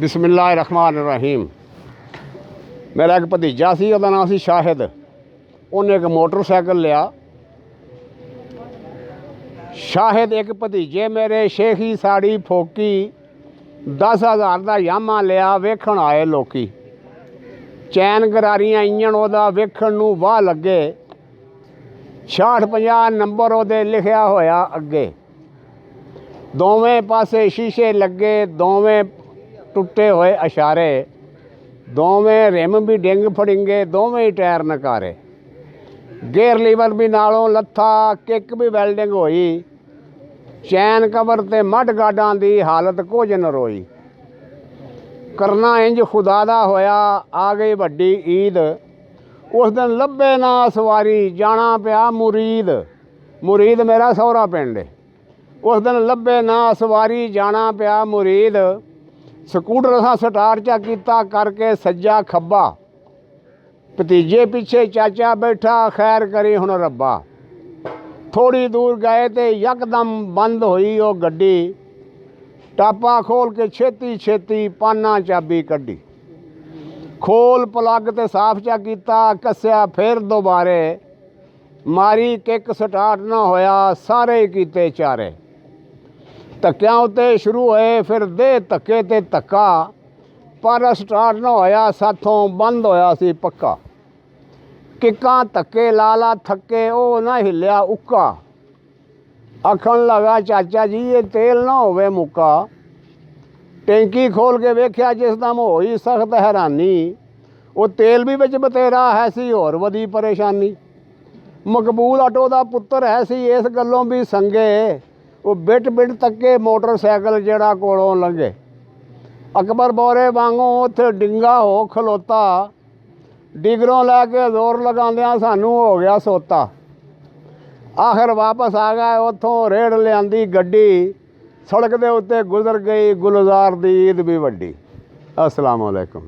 बिस्मिल्लाहिर्रहमानिर्रहीम। मेरा एक भतीजा सी, उसका नाम सी शाहिद। उन्हें एक मोटरसाइकिल लिया। शाहिद एक भतीजे मेरे शेखी साड़ी फोकी 10,000 का यामा लिया। वेखण आए लोकी, चैन गरारियां इंजन ओदा वेखण नूं वाह लगे। 60-50 नंबर ओदे लिखिया होया अगे। दोवें पासे शीशे लगे, दोवें टुटे हुए इशारे, दोवें रिम भी डिंग फड़िंगे, दोवें ही टायर नकारे। गेयर लीवर भी नालों लत्था, किक भी वैल्डिंग होई। चैन कवर ते मड गाडां दी हालत कुछ न रोई। करना इंज खुदा दा होया, आ गई वड्डी ईद। उस दिन लब्बे ना सवारी, जाना पिया मुरीद। मुरीद मेरा सौहरा पिंड है। उस दिन लब्बे ना सवारी, जाना पिया मुरीद। स्कूटर असां स्टार्ट चा कीता करके सज्जा खब्बा। भतीजे पिछे चाचा बैठा, खैर करी हुण रब्बा। थोड़ी दूर गए तो यकदम बंद हुई वो गड्डी। टापा खोल के छेती छेती पाना चाबी कड्डी। खोल पलग ते साफ चा कीता, कस्या फिर दोबारे। मारी किक स्टार्ट ना होया, सारे कीते चारे। धक्कियां उत्ते शुरू होए, फिर दे धक्के ते धक्का। पर स्टार्ट ना होया, साथों बंद होया सी पक्का। किक्कां धक्के ला ला थक्के, ओ ना हिलिया उक्का। आखण लगा चाचा जी ये तेल ना होवे मुक्का। टैंकी खोल के वेख्या जिस दम होई सख्त हैरानी। वो तेल भी विच बतेरा है सी, होर वधी परेशानी। मकबूल आटो दा पुत्तर है सी, इस गल्लों भी संगे। वो बिट बिट तक्के मोटरसाइकिल जेड़ा कोलों लंघे। अकबर बोरे वांगों उत्थे डिंगा हो खलोता। डिगरों लैके जोर लगांदियां सानू हो गया सोता। आखिर वापस आ गए उत्थों, रेड़ लियांदी गड्डी। सड़क दे उत्ते गुजर गई गुलजार दी ईद भी वड्डी। अस्सलाम वालेकुम।